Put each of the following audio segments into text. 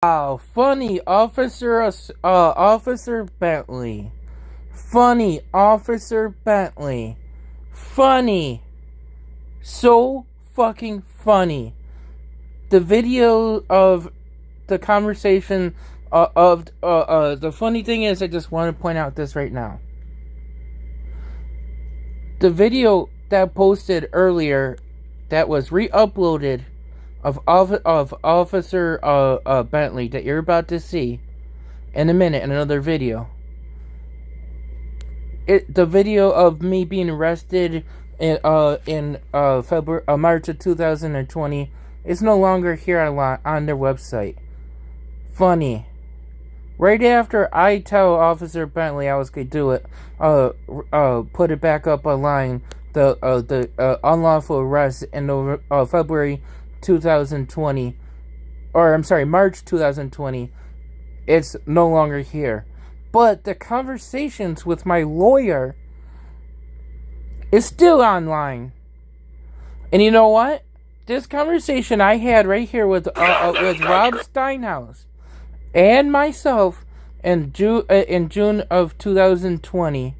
Wow, funny, Officer Bentley. Funny, Officer Bentley. Funny. So fucking funny. The video of the conversation the funny thing is, I just want to point out this right now. The video that posted earlier that was re-uploaded of Officer Bentley that you're about to see in a minute in another video. The video of me being arrested in February, March of 2020 is no longer here on their website. Funny. Right after I tell Officer Bentley I was gonna do it, put it back up online. The unlawful arrest in February 2020, or I'm sorry, March 2020. It's no longer here, but the conversations with my lawyer is still online. And you know what? This conversation I had right here with Rob Steinhaus and myself in June of 2020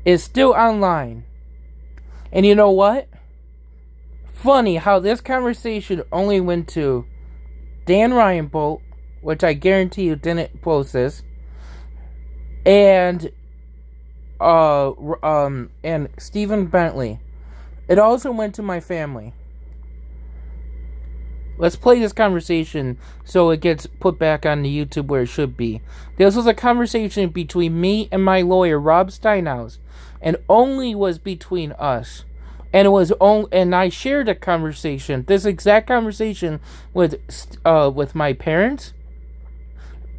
is still online. And you know what? Funny how this conversation only went to Dan Ryanbolt, which I guarantee you didn't post this, and Stephen Bentley. It also went to my family. Let's play this conversation so it gets put back on the YouTube where it should be. This was a conversation between me and my lawyer, Rob Steinhaus, and only was between us. And I shared a conversation, this exact conversation, with my parents.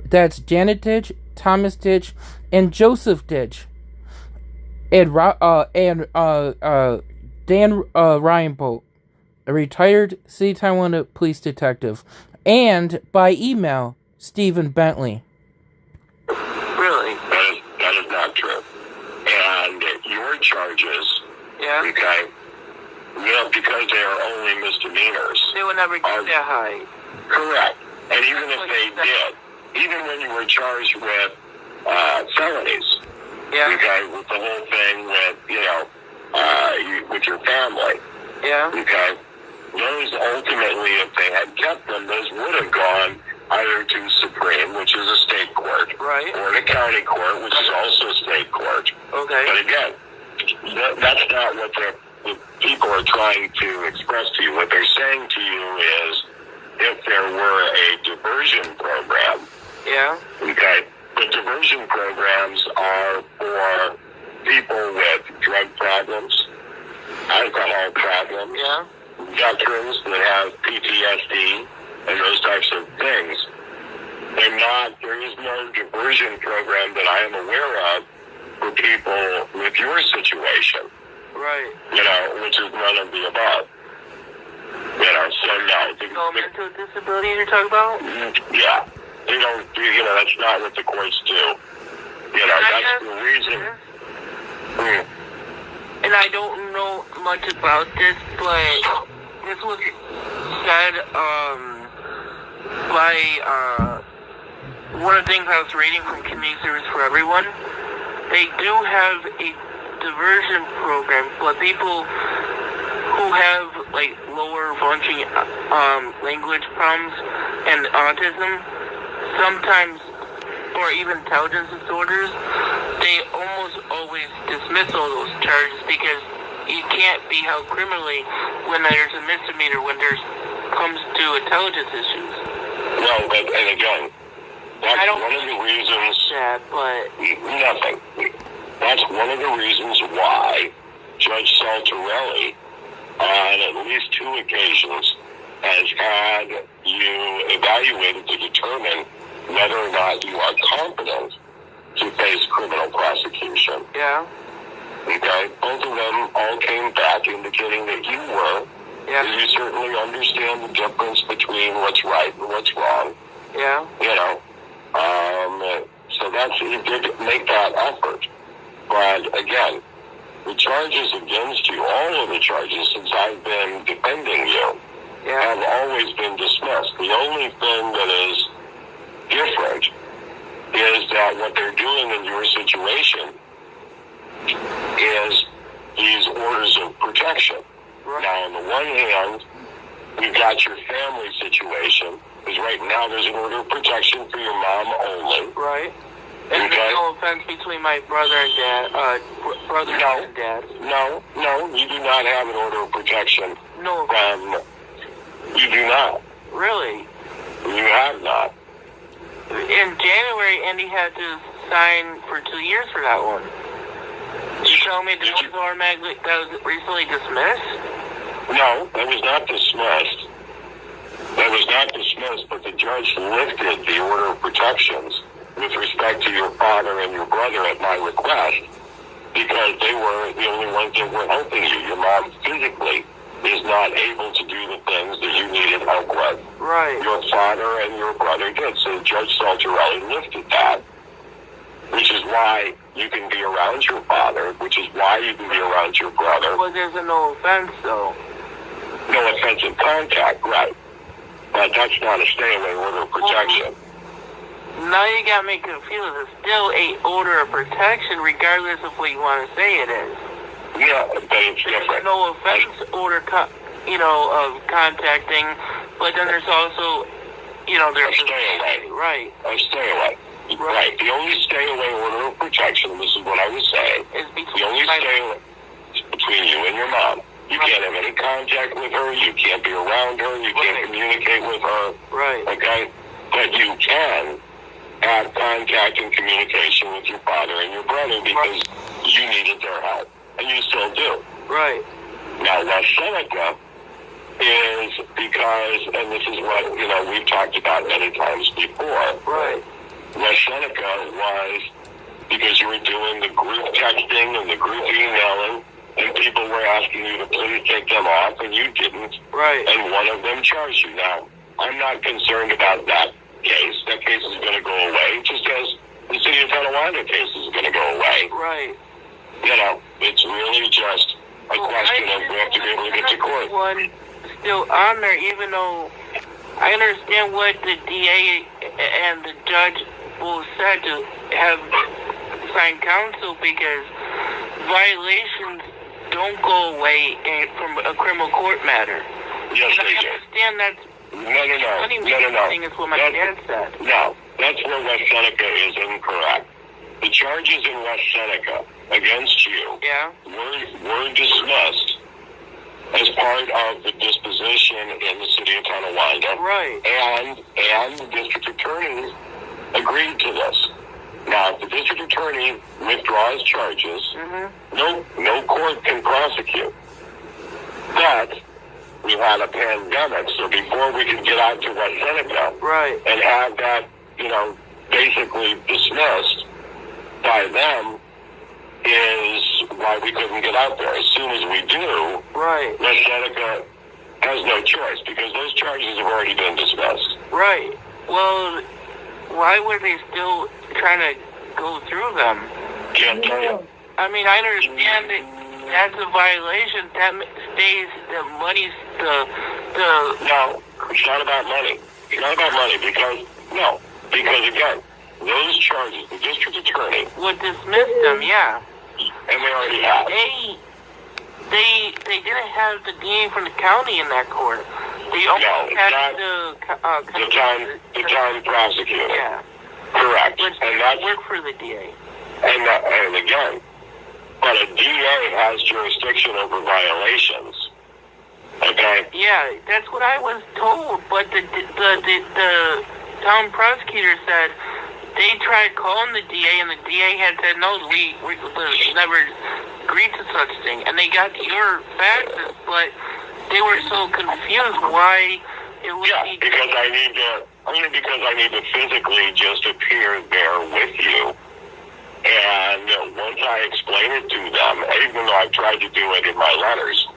That's Janet Ditch, Thomas Ditch, and Joseph Ditch, and Dan Ryanbolt, a retired City Tonawanda police detective, and by email, Stephen Bentley. Really? That is not true. And your charges, okay, because they are only misdemeanors. They would never get that high. Correct. And even if they did, even when you were charged with felonies, okay, with the whole thing with, with your family, okay, those ultimately, if they had kept them, those would have gone either to Supreme, which is a state court, right, or to county court, which is also a state court. Okay. But again, that's not what the people are trying to express to you. What they're saying to you is, if there were a diversion program, okay, the diversion programs are for people with drug problems, alcohol problems, veterans that have PTSD, and those types of things. There is no diversion program that I am aware of for people with your situation. Right. Which is none of the above. So no. Mental disability you're talking about? Yeah. They don't do, that's not what the courts do. That's the reason. And I don't know much about this, but this was said by one of the things I was reading from Community Service for Everyone. They do have a diversion program for people who have lower functioning language problems and autism, sometimes, or even intelligence disorders. They almost always dismiss all those charges because you can't be held criminally when there's a misdemeanor when there comes to intelligence issues. No, and again, that's one of the reasons. Nothing. That's one of the reasons why Judge Saltarelli, on at least 2 occasions, has had you evaluated to determine whether or not you are competent to face criminal prosecution. Yeah. Okay? Both of them all came back indicating that you were. Yeah. You certainly understand the difference between what's right and what's wrong. Yeah. So you did make that effort. But again, the charges against you, all of the charges since I've been defending you, have always been dismissed. The only thing that is different is that what they're doing in your situation is these orders of protection. Right. Now, on the one hand, we've got your family situation, because right now there's an order of protection for your mom only. Right. And there's no offense between my brother and dad, and dad. No, you do not have an order of protection. No. You do not. Really? You have not. In January, Andy had to sign for 2 years for that one. You tell me that was automatically, that was recently dismissed? No, that was not dismissed. That was not dismissed, but the judge lifted the order of protections with respect to your father and your brother at my request, because they were the only ones that were helping you. Your mom physically is not able to do the things that you needed help with. Right. Your father and your brother did. So Judge Saltarelli lifted that, which is why you can be around your father, which is why you can be around your brother. Well, there's a no offense, though. No offensive contact, right. But that's not a stay-away order of protection. Now you got me confused. It's still a order of protection, regardless of what you want to say it is. Yeah, but it's different. There's no offense order, of contacting, but then there's also, there's a stay-away. Right. A stay-away. Right. The only stay-away order of protection, this is what I was saying, is the only stay-away between you and your mom. You can't have any contact with her. You can't be around her. You can't communicate with her. Right. Okay? But you can have contact and communication with your father and your brother because you needed their help. And you still do. Right. Now, West Seneca is because, and this is what, we've talked about many times before. Right. West Seneca was because you were doing the group texting and the group emailing, and people were asking you to please take them off, and you didn't. Right. And one of them charged you. Now, I'm not concerned about that case. That case is going to go away, just as the city of Tonawanda case is going to go away. Right. It's really just a question of we have to be able to get to court. One still on there, even though I understand what the DA and the judge will said to have signed counsel, because violations don't go away from a criminal court matter. Yes, and they I do. understand that's No. Thing is what my dad said. No, that's where West Seneca is incorrect. The charges in West Seneca against you were dismissed as part of the disposition in the city of Tonawanda. Right. And the district attorney agreed to this. Now, if the district attorney withdraws charges, no court can prosecute. But we had a pandemic, so before we could get out to West Seneca and have that, basically dismissed by them, is why we couldn't get out there. As soon as we do, West Seneca has no choice, because those charges have already been dismissed. Right. Well, why were they still trying to go through them? Can't tell you. I mean, I understand that that's a violation. That stays the money's No, it's not about money. It's not about money because again, those charges, the district attorney would dismiss them, and they already have. They didn't have the DA from the county in that court. They only had the town prosecutor. Yeah. Correct. But and that's work for the DA. And again, but a DA has jurisdiction over violations. Okay. Yeah, that's what I was told. But the town prosecutor said they tried calling the DA, and the DA had said no, we never agreed to such thing. And they got your faxes, but they were so confused why it would be. Because I need to physically just appear there with you. And once I explain it to them, even though I've tried to do it in my letters,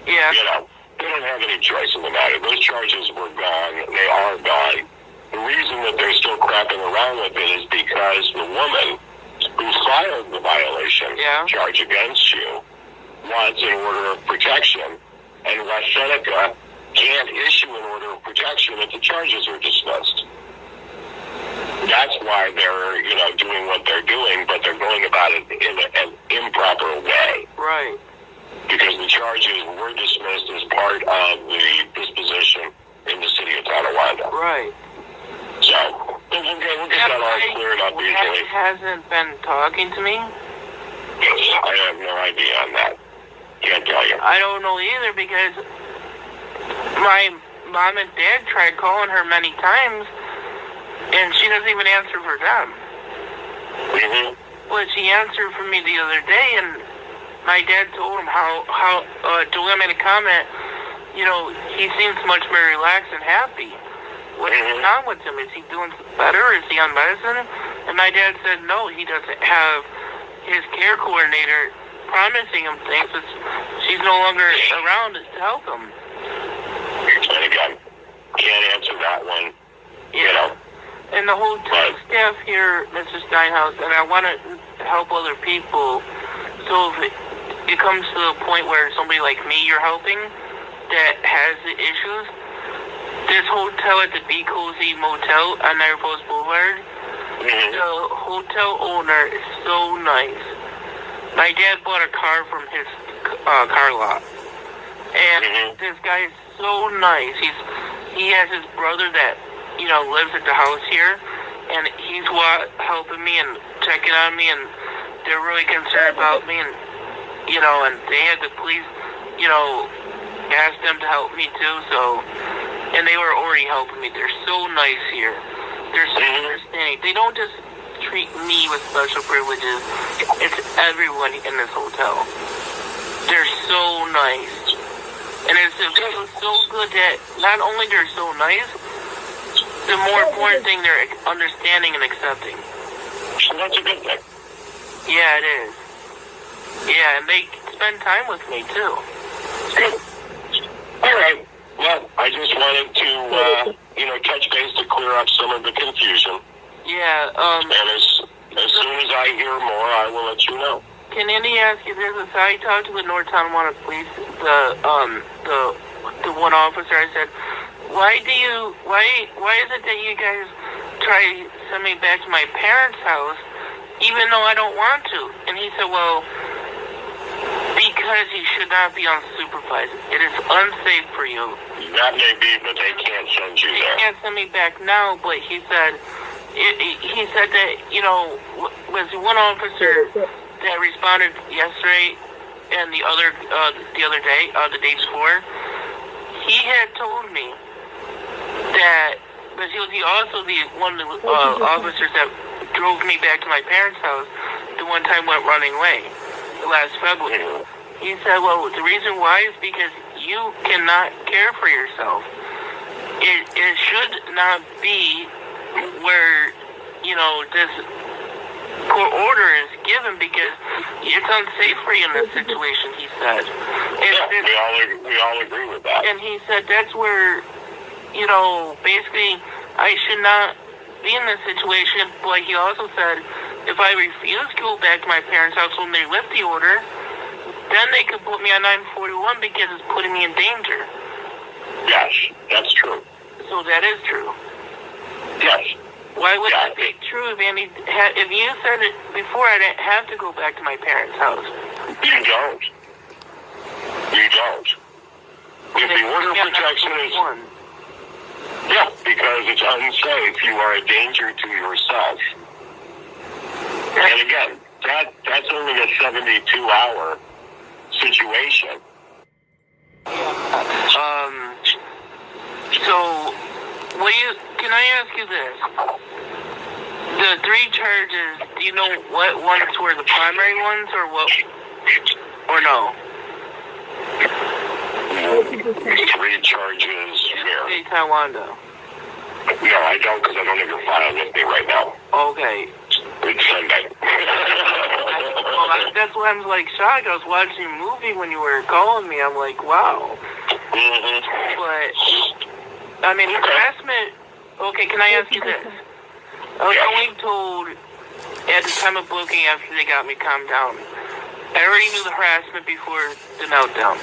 they don't have any choice in the matter. Those charges were gone. They are gone. The reason that they're still crapping around with it is because the woman who filed the violation charge against you wants an order of protection, and West Seneca can't issue an order of protection if the charges are dismissed. why they're, doing what they're doing, but they're going about it in an improper way. Right. Because the charges were dismissed as part of the disposition in the city of Tonawanda. Right. So, we'll get that all cleared up easily. Hasn't been talking to me? I have no idea on that. Can't tell you. I don't know either, because my mom and dad tried calling her many times, and she doesn't even answer for them. Mm-hmm. But she answered for me the other day, and my dad told him how to him in a comment, he seems much more relaxed and happy. What's going on with him? Is he doing better? Is he on medicine? And my dad said no, he doesn't have his care coordinator promising him things, but she's no longer around to help him. And again, can't answer that one. And the whole staff here, Mr. Steinhaus, and I want to help other people. So if it comes to the point where somebody like me you're helping that has the issues, this hotel at the Be Cozy Motel on Niagara Falls Boulevard, the hotel owner is so nice. My dad bought a car from his car lot. And this guy is so nice. He has his brother that, lives at the house here, and he's helping me and checking on me, and they're really concerned about me, and, and they had the police, ask them to help me too, so, and they were already helping me. They're so nice here. They're so understanding. They don't just treat me with special privileges. It's everyone in this hotel. They're so nice. And it feels so good that not only they're so nice, the more important thing, they're understanding and accepting. That's a good thing. Yeah, it is. Yeah, and they spend time with me, too. Good. All right. Well, I just wanted to, touch base to clear up some of the confusion. Yeah, and as soon as I hear more, I will let you know. Can Andy ask you this? So I talked to the North Tonawanda Police, the one officer. I said, why is it that you guys try to send me back to my parents' house, even though I don't want to? And he said, well, because you should not be unsupervised. It is unsafe for you. That may be, but they can't send you there. They can't send me back now, but he said that, was one officer that responded yesterday and the other day, the day before, he had told me that, but he was also one of the officers that drove me back to my parents' house the one time went running away last February. He said, well, the reason why is because you cannot care for yourself. It should not be where, this court order is given because it's unsafe for you in this situation, he said. We all agree with that. And he said that's where, basically I should not be in this situation, but he also said if I refuse to go back to my parents' house when they lift the order, then they could put me on 941 because it's putting me in danger. Yes, that's true. So that is true. Yes. Why would that be true, Andy? If you said it before, I didn't have to go back to my parents' house. You don't. If the order of protection is... Yeah, because it's unsafe. You are a danger to yourself. And again, that's only a 72-hour situation. So, can I ask you this? The 3 charges, do you know what ones were the primary ones or no? 3 charges here. Tonawanda. No, I don't, because I don't have your file with me right now. Okay. It's Sunday. That's why I'm shocked. I was watching a movie when you were calling me. I'm like, wow. But harassment. Okay, can I ask you this? I was only told at the time of booking after they got me calmed down. I already knew the harassment before the meltdown.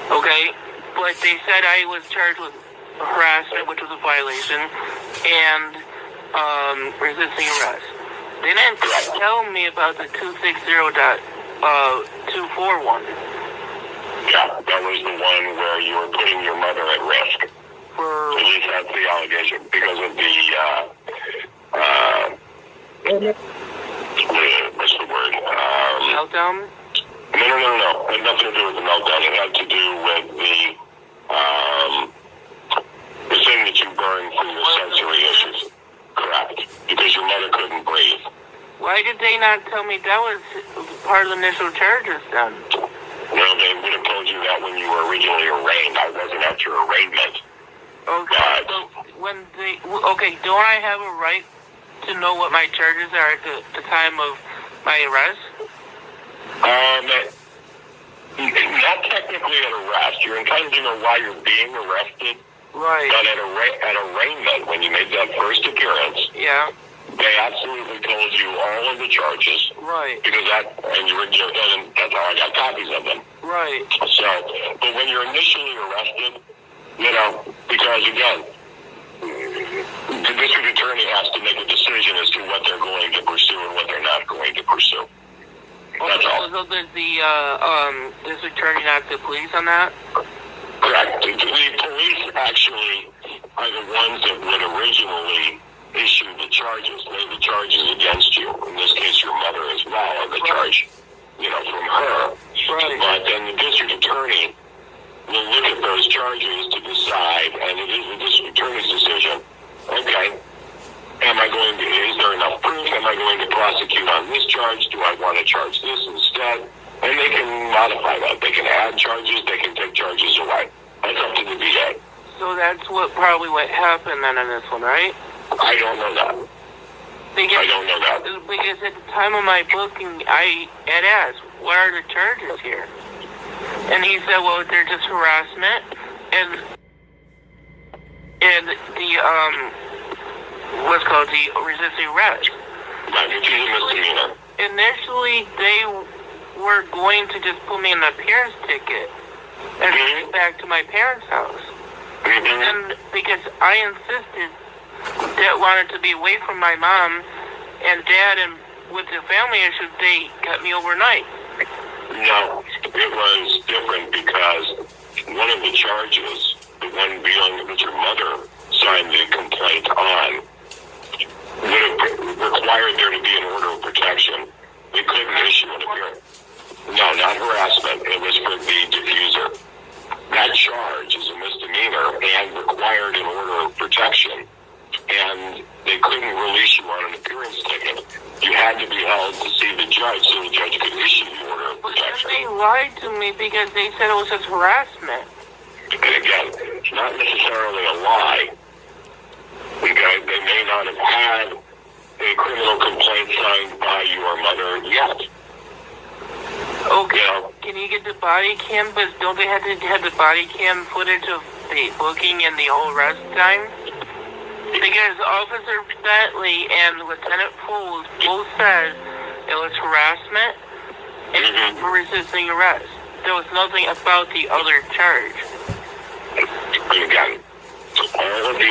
Okay, but they said I was charged with harassment, which was a violation, and resisting arrest. They didn't tell me about the 260.241. Yeah, that was the one where you were putting your mother at risk. At least that's the allegation, because of the, what's the word? Meltdown? No. It had nothing to do with the meltdown. It had to do with the thing that you burned for your sensory issues. Correct. Because your mother couldn't breathe. Why did they not tell me that was part of the initial charges then? Well, they would have told you that when you were originally arraigned. I wasn't at your arraignment. Okay, so when don't I have a right to know what my charges are at the time of my arrest? Not technically an arrest. You're entitled to know why you're being arrested. Right. But at arraignment, when you made that first appearance, yeah, they absolutely told you all of the charges. Right. Because that's how I got copies of them. Right. So, but when you're initially arrested, because again, the district attorney has to make a decision as to what they're going to pursue and what they're not going to pursue. That's all. So does the district attorney not the police on that? Correct. The police actually are the ones that would originally issue the charges, lay the charges against you. In this case, your mother as well, or the charge, from her. Right. But then the district attorney will look at those charges to decide, and it is the district attorney's decision. Okay, is there enough proof? Am I going to prosecute on this charge? Do I want to charge this instead? And they can modify that. They can add charges. They can take charges away. That's up to the VA. So that's probably what happened then on this one, right? I don't know that. I don't know that. Because at the time of my booking, I had asked, what are the charges here? And he said, well, they're just harassment and the what's called the resisting arrest. Right, which is a misdemeanor. Initially, they were going to just put me in an appearance ticket and take me back to my parents' house. And because I insisted that wanted to be away from my mom and dad, and with the family issues, they kept me overnight. No, it was different because one of the charges, the one dealing with your mother signed the complaint on, would have required there to be an order of protection. They couldn't issue an appearance. No, not harassment. It was for the diffuser. That charge is a misdemeanor and required an order of protection. And they couldn't release you on an appearance ticket. You had to be held to see the judge so the judge could issue the order of protection. They lied to me because they said it was just harassment. And again, it's not necessarily a lie. Because they may not have had a criminal complaint signed by your mother yet. Okay, can you get the body cam? But don't they have to have the body cam footage of the booking and the whole arrest time? Because Officer Bentley and Lieutenant Foles both said it was harassment and resisting arrest. There was nothing about the other charge. Again, all of the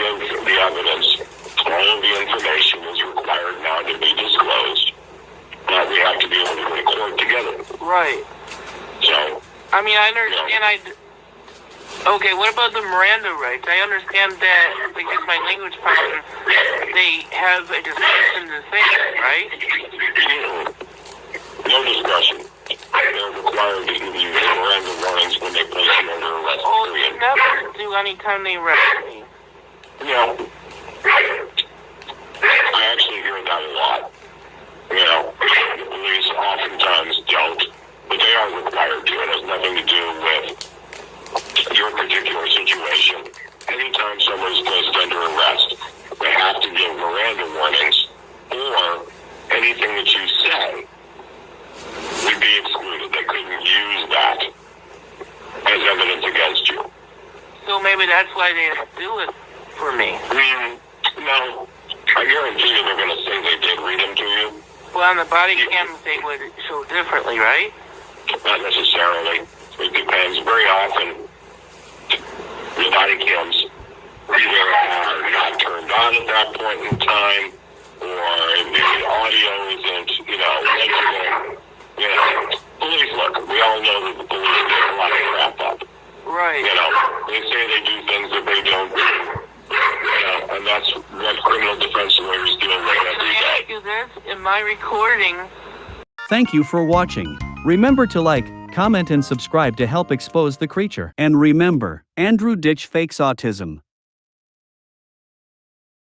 evidence, all of the information is required now to be disclosed. But we have to be able to record together. Right. So. I mean, I understand. Okay, what about the Miranda rights? I understand that because my language problem, they have a discretion to say that, right? No discretion. They're required to give you Miranda warnings when they place you under arrest. Oh, they never do anytime they arrest me. I actually hear that a lot. The police oftentimes don't, but they are required to. It has nothing to do with your particular situation. Anytime someone's placed under arrest, they have to give Miranda warnings, or anything that you say would be excluded. They couldn't use that as evidence against you. So maybe that's why they do it for me. No. I guarantee you they're going to say they did read them to you. Well, on the body cams, they would show differently, right? Not necessarily. It depends. Very often, the body cams either are not turned on at that point in time, or the audio isn't, legible. Police, look, we all know that the police get a lot of crap up. Right. They say they do things that they don't do. And that's what criminal defense lawyers deal with every day. Ask you this, in my recording. Thank you for watching. Remember to like, comment and subscribe to help expose the creature. And remember, Andrew Ditch fakes autism.